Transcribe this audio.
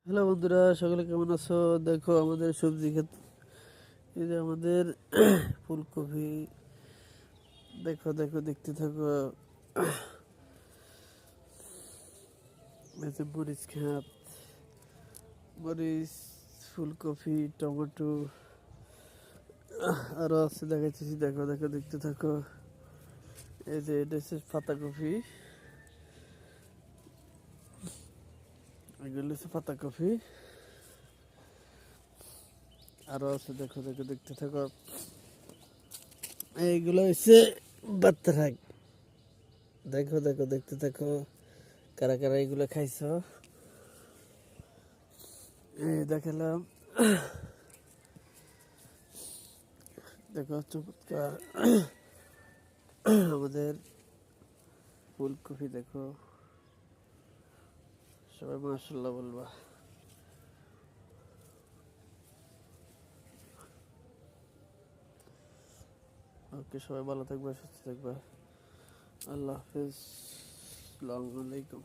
Hello বন্ধুরা, সকলে কেমন আছো? দেখো আমাদের সবজি ক্ষেত, এই যে আমাদের ফুলকপি। দেখো দেখো, দেখতে থাকো। এই যে মরিচ ক্ষেত, মরিচ, ফুলকপি, টমেটো আরো আছে, দেখাচ্ছি। দেখো দেখো, দেখতে থাকো। এই যে এটা হচ্ছে পাতাকপি, এগুলো হচ্ছে পাতাকপি। আরো আছে, দেখো দেখো, দেখতে থাকো। এইগুলো হচ্ছে বাত্তা শাক। দেখো দেখো, দেখতে থাকো। কারা কারা এগুলো খাইছো? এই দেখালাম। দেখো চমৎকার আমাদের ফুলকপি। দেখো, সবাই মাশাআল্লাহ বলবা। ওকে, সবাই ভালো থাকবে, সুস্থ থাকবে। আল্লাহ হাফেজ, আসসালামু আলাইকুম।